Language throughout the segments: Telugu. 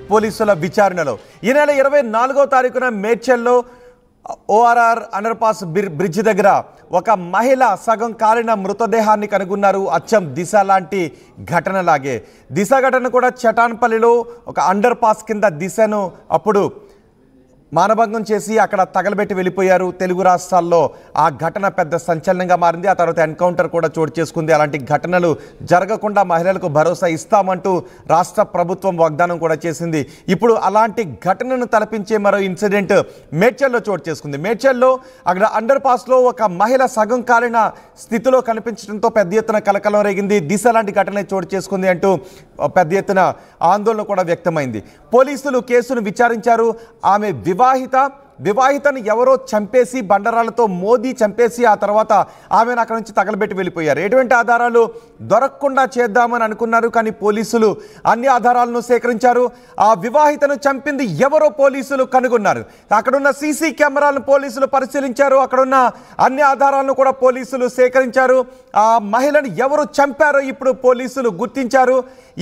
పోలీసుల విచారణలో ఈ నెల 24వ తారీఖున మేడ్చల్లో ఓఆర్ఆర్ అండర్ పాస్ బ్రిడ్జ్ దగ్గర ఒక మహిళ సగం కాలిన మృతదేహాన్ని కనుగొన్నారు. అచ్చం దిశ లాంటి ఘటనలాగే దిశ ఘటన కూడా చటాన్పల్లిలో ఒక అండర్ పాస్ కింద దిశను అప్పుడు మానభంగం చేసి అక్కడ తగలబెట్టి వెళ్ళిపోయారు. తెలుగు రాష్ట్రాల్లో ఆ ఘటన పెద్ద సంచలనంగా మారింది. ఆ తర్వాత ఎన్కౌంటర్ కూడా చోటు చేసుకుంది. అలాంటి ఘటనలు జరగకుండా మహిళలకు భరోసా ఇస్తామంటూ రాష్ట్ర ప్రభుత్వం వాగ్దానం కూడా చేసింది. ఇప్పుడు అలాంటి ఘటనను తలపించే మరో ఇన్సిడెంట్ మేడ్చల్లో చోటు చేసుకుంది. మేడ్చల్లో అక్కడ అండర్ పాస్లో ఒక మహిళ సగం కాలిన స్థితిలో కనిపించడంతో పెద్ద ఎత్తున కలకలం రేగింది. దిశ లాంటి ఘటన చోటు చేసుకుంది అంటూ పెద్ద ఎత్తున ఆందోళన కూడా వ్యక్తమైంది. పోలీసులు కేసును విచారించారు. ఆమె వివాహితను ఎవరో చంపేసి బండరాలతో మోదీ చంపేసి ఆ తర్వాత ఆమెను అక్కడ నుంచి తగలబెట్టి వెళ్ళిపోయారు. ఎటువంటి ఆధారాలు దొరకకుండా చేద్దామని అనుకున్నారు, కానీ పోలీసులు అన్ని ఆధారాలను సేకరించారు. ఆ వివాహితను చంపింది ఎవరో పోలీసులు కనుగొన్నారు. అక్కడున్న సీసీ కెమెరాలను పోలీసులు పరిశీలించారు. అక్కడున్న అన్ని ఆధారాలను కూడా పోలీసులు సేకరించారు. ఆ మహిళను ఎవరు చంపారో ఇప్పుడు పోలీసులు గుర్తించారు.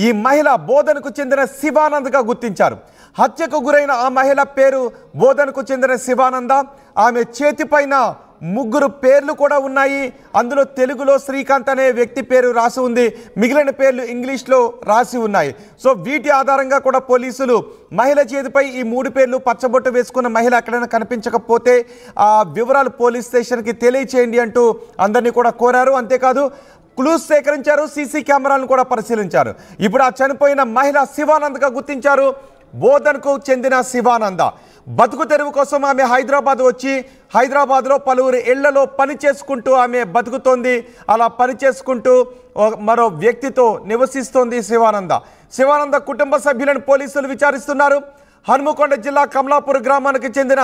ఈ మహిళ బోధనకు చెందిన శివానంద్గా గుర్తించారు. హత్యకు గురైన ఆ మహిళ పేరు బోధనకు చెందిన శివానంద. ఆమె చేతిపైన 3 పేర్లు కూడా ఉన్నాయి. అందులో తెలుగులో శ్రీకాంత్ అనే వ్యక్తి పేరు రాసి ఉంది. మిగిలిన పేర్లు ఇంగ్లీష్లో రాసి ఉన్నాయి. సో వీటి ఆధారంగా కూడా పోలీసులు మహిళ చేతిపై ఈ 3 పేర్లు పచ్చబొట్టు వేసుకున్న మహిళ ఎక్కడైనా కనిపించకపోతే ఆ వివరాలు పోలీస్ స్టేషన్కి తెలియచేయండి అంటూ అందరినీ కూడా కోరారు. అంతేకాదు క్లూస్ సేకరించారు. సీసీ కెమెరాలను కూడా పరిశీలించారు. ఇప్పుడు ఆ చనిపోయిన మహిళ శివానంద్గా గుర్తించారు. బోధనకు చెందిన శివానంద బతుకు తెరువు కోసం ఆమె హైదరాబాద్ వచ్చి హైదరాబాద్లో పలువురు ఇళ్లలో పని చేసుకుంటూ ఆమె బతుకుతోంది. అలా పని చేసుకుంటూ మరో వ్యక్తితో నివసిస్తోంది శివానంద కుటుంబ సభ్యులను పోలీసులు విచారిస్తున్నారు. హన్మకొండ జిల్లా కమలాపూర్ గ్రామానికి చెందిన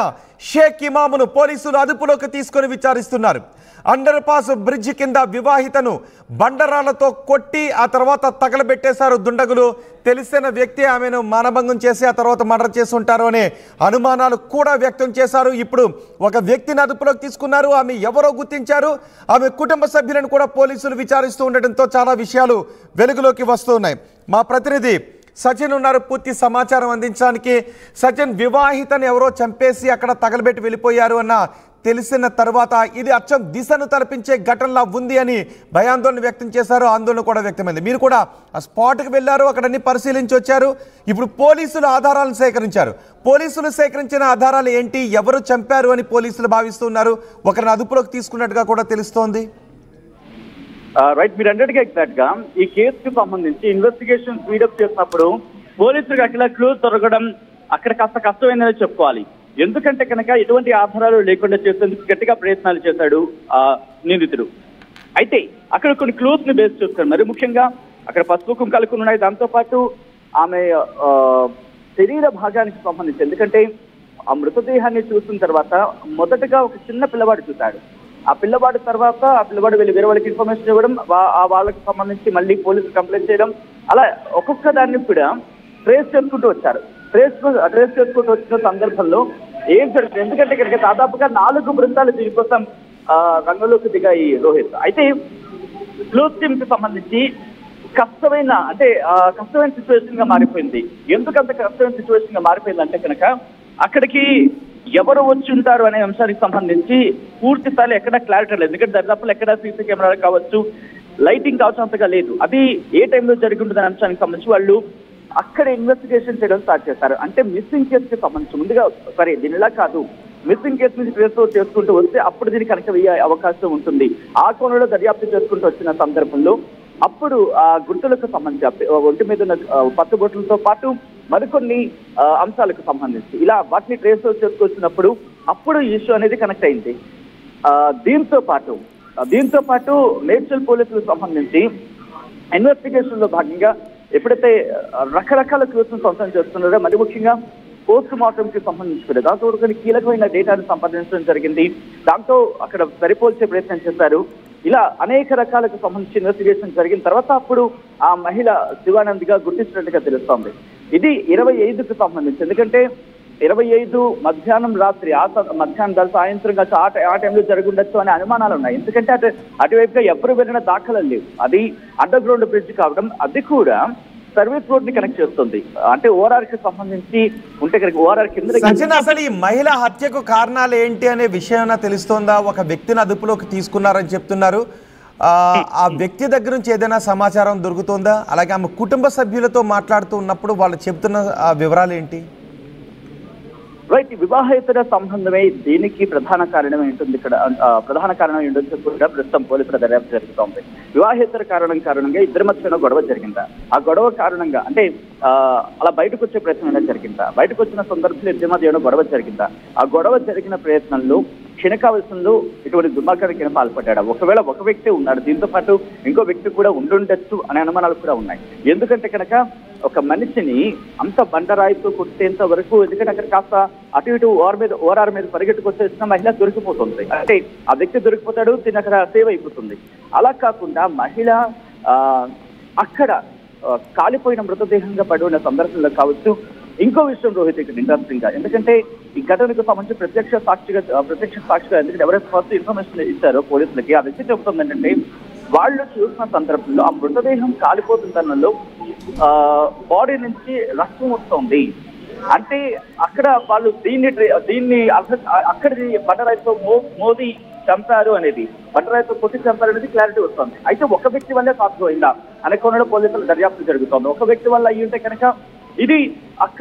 షేక్ ఇమామును పోలీసులు అదుపులోకి తీసుకొని విచారిస్తున్నారు. అండర్ పాస్ బ్రిడ్జ్ కింద వివాహితను బండరాలతో కొట్టి ఆ తర్వాత తగలబెట్టేశారు దుండగులు. తెలిసిన వ్యక్తి ఆమెను మానభంగం చేసి ఆ తర్వాత మర్డర్ చేసి ఉంటారు అనే అనుమానాలు కూడా వ్యక్తం చేశారు. ఇప్పుడు ఒక వ్యక్తిని అదుపులోకి తీసుకున్నారు. ఆమె ఎవరో గుర్తించారు. ఆమె కుటుంబ సభ్యులను కూడా పోలీసులు విచారిస్తూ ఉండటంతో చాలా విషయాలు వెలుగులోకి వస్తున్నాయి. మా ప్రతినిధి సచిన్ ఉన్నారు పూర్తి సమాచారం అందించడానికి. సచిన్, వివాహితను ఎవరో చంపేసి అక్కడ తగలబెట్టి వెళ్ళిపోయారు అన్న తెలిసిన తర్వాత ఇది అచ్చం దిశను తలపించే ఘటనలా ఉంది అని భయాందోళన వ్యక్తం చేశారు. ఆందోళన కూడా వ్యక్తమైంది. మీరు కూడా ఆ స్పాట్కి వెళ్ళారు, అక్కడన్నీ పరిశీలించి వచ్చారు. ఇప్పుడు పోలీసులు ఆధారాలను సేకరించారు. పోలీసులు సేకరించిన ఆధారాలు ఏంటి, ఎవరు చంపారు అని పోలీసులు భావిస్తున్నారు. ఒకరిని అదుపులోకి తీసుకున్నట్టుగా కూడా తెలుస్తోంది. రైట్, మీరు అన్నట్టుగా ఎగ్జాక్ట్ గా ఈ కేసుకు సంబంధించి ఇన్వెస్టిగేషన్ స్పీడప్ చేసినప్పుడు పోలీసులకు అట్లా క్లూస్ దొరకడం అక్కడ కాస్త కష్టమైందని చెప్పుకోవాలి. ఎందుకంటే కనుక ఎటువంటి ఆధారాలు లేకుండా చేసేందుకు గట్టిగా ప్రయత్నాలు చేశాడు నిందితుడు. అయితే అక్కడ కొన్ని క్లూస్ ని బేస్ చేస్తారు. మరి ముఖ్యంగా అక్కడ పసుపు కుంకాలు ఉన్నాయి. దాంతో పాటు ఆమె శరీర భాగానికి సంబంధించి, ఎందుకంటే ఆ మృతదేహాన్ని చూసిన తర్వాత మొదటగా ఒక చిన్న పిల్లవాడు చూశాడు. ఆ పిల్లవాడు తర్వాత ఆ పిల్లవాడు వెళ్ళి వేరే వాళ్ళకి ఇన్ఫర్మేషన్ ఇవ్వడం, వాళ్ళకి సంబంధించి మళ్ళీ పోలీసులు కంప్లైంట్ చేయడం, అలా ఒక్కొక్క దాన్ని కూడా ట్రేస్ చేసుకుంటూ వచ్చారు. ట్రేస్ చేసుకుంటూ వచ్చిన సందర్భంలో ఏం జరుగుతుంది, ఎందుకంటే ఇక్కడికి దాదాపుగా 4 బృందాలు దీనికోసం రంగంలోకి దిగాయి రోహిత్. అయితే క్లూస్ టీమ్ కి సంబంధించి కష్టమైన సిచ్యువేషన్ గా మారిపోయింది. ఎందుకంత కష్టమైన సిచ్యువేషన్ గా మారిపోయింది అంటే కనుక అక్కడికి ఎవరు వచ్చి ఉంటారు అనే అంశానికి సంబంధించి పూర్తి స్థాయిలో ఎక్కడ క్లారిటీ లేదు. ఎందుకంటే దరిదాపులు ఎక్కడ సీసీ కెమెరాలు కావచ్చు, లైటింగ్ కావచ్చు అంతగా లేదు. అది ఏ టైంలో జరిగి ఉంటుంది అనే అంశానికి సంబంధించి వాళ్ళు అక్కడ ఇన్వెస్టిగేషన్ చేయడం స్టార్ట్ చేస్తారు. అంటే మిస్సింగ్ కేసుకి సంబంధించి ముందుగా సరే దీనిలా కాదు, మిస్సింగ్ కేసు నుంచి ట్రేస్ చేసుకుంటూ వస్తే అప్పుడు దీనికి కనుక అయ్యే అవకాశం ఉంటుంది. ఆ కోణంలో దర్యాప్తు చేసుకుంటూ వచ్చిన సందర్భంలో అప్పుడు ఆ గుర్తులకు సంబంధించి ఒంటి మీద ఉన్న పట్టుబొట్లతో పాటు మరికొన్ని అంశాలకు సంబంధించి ఇలా వాటిని ట్రేస్ చేసుకొచ్చినప్పుడు అప్పుడు ఈ ఇష్యూ అనేది కనెక్ట్ అయింది. దీంతో పాటు మేడ్చల్ పోలీసులకు సంబంధించి ఇన్వెస్టిగేషన్ లో భాగంగా ఎప్పుడైతే రకరకాల క్లూస్ సొంతం చేస్తున్నారో, మరి ముఖ్యంగా పోస్ట్ మార్టం కి సంబంధించి దాంతో కొన్ని కీలకమైన డేటాను సంపాదించడం జరిగింది. దాంతో అక్కడ సరిపోల్చే ప్రయత్నం చేశారు. ఇలా అనేక రకాలకు సంబంధించి ఇన్వెస్టిగేషన్ జరిగిన తర్వాత అప్పుడు ఆ మహిళ శివానంద్గా గుర్తించినట్టుగా తెలుస్తోంది. ఇది 25కు సంబంధించి, ఎందుకంటే 25 మధ్యాహ్నం రాత్రి మధ్యాహ్నం సాయంత్రం ఆ టైంలో జరుగుండొచ్చు అనే అనుమానాలు ఉన్నాయి. ఎందుకంటే అటువైపుగా ఎవరు వెళ్ళిన దాఖలు లేవు. అది అండర్ గ్రౌండ్ బ్రిడ్జ్ కావడం, అది కూడా సర్వీస్ రోడ్ ని కనెక్ట్ చేస్తుంది. అంటే ఓఆర్ఆర్ కి సంబంధించి ఉంటే కనుక ఓఆర్ఆర్ కింద సచిన్, అసలు ఈ మహిళ హత్యకు కారణాలు ఏంటి అనే విషయం తెలుస్తోందా? ఒక వ్యక్తిని అదుపులోకి తీసుకున్నారని చెప్తున్నారు. ఆ వ్యక్తి దగ్గర నుంచి ఏదైనా సమాచారం దొరుకుతుందా? అలాగే ఆమె కుటుంబ సభ్యులతో మాట్లాడుతూ ఉన్నప్పుడు వాళ్ళు చెప్తున్న వివరాలు ఏంటి? రైట్, వివాహేతర సంబంధమే దీనికి ప్రధాన కారణం ఏంటుంది. ఇక్కడ ప్రధాన కారణం ఏంటో కూడా ప్రస్తుతం పోలీసుల దర్యాప్తు జరుగుతోంది. వివాహేతర కారణంగా ఇద్దరి మధ్యన గొడవ జరిగిందా, ఆ గొడవ కారణంగా అంటే అలా బయటకు వచ్చే ప్రయత్నం జరిగిందా, బయటకు వచ్చిన సందర్భంలో ఇద్దరి మధ్య గొడవ జరిగిందా, ఆ గొడవ జరిగిన ప్రయత్నంలో క్షణికావశంలో ఇటువంటి దుర్మార్గానికి పాల్పడ్డా, ఒకవేళ ఒక వ్యక్తి ఉన్నాడు, దీంతో పాటు ఇంకో వ్యక్తి కూడా ఉండుండొచ్చు అనే అనుమానాలు కూడా ఉన్నాయి. ఎందుకంటే కనుక ఒక మనిషిని అంత బండరాయితో కొట్టేంత వరకు, ఎందుకంటే అక్కడ కాస్త అటు ఇటు ఓఆర్ఆర్ మీద పరిగెట్టుకొచ్చేసిన మహిళ దొరికిపోతుంది. అంటే ఆ వ్యక్తి దొరికిపోతాడు, దీన్ని అక్కడ సేవ్ అయిపోతుంది. అలా కాకుండా మహిళ అక్కడ కాలిపోయిన మృతదేహంగా పడి ఉన్న సందర్భంలో కావచ్చు. ఇంకో విషయం రోహిత్ ఇక్కడ ఇంట్రెస్టింగ్ గా, ఎందుకంటే ఈ ఘటనకు సంబంధించి ప్రత్యక్ష సాక్షిగా ఎందుకంటే ఎవరైతే ఫస్ట్ ఇన్ఫర్మేషన్ ఇచ్చారో పోలీసులకి, ఆ వ్యక్తి చెబుతుంది ఏంటంటే వాళ్ళు చూసిన సందర్భంలో ఆ మృతదేహం కాలిపోతున్న బాడీ నుంచి రక్తం వస్తుంది. అంటే అక్కడ వాళ్ళు దీన్ని అక్కడి బండరాయితో మోదీ చంపారు అనేది, బండరాయితో కొట్టి చంపారు అనేది క్లారిటీ వస్తుంది. అయితే ఒక వ్యక్తి వల్లే సాధ్యమైందా అనే కోణంలో పోలీసులు దర్యాప్తు జరుగుతోంది. ఒక వ్యక్తి వల్ల అయ్యి ఉంటే కనుక ఇది అక్కడ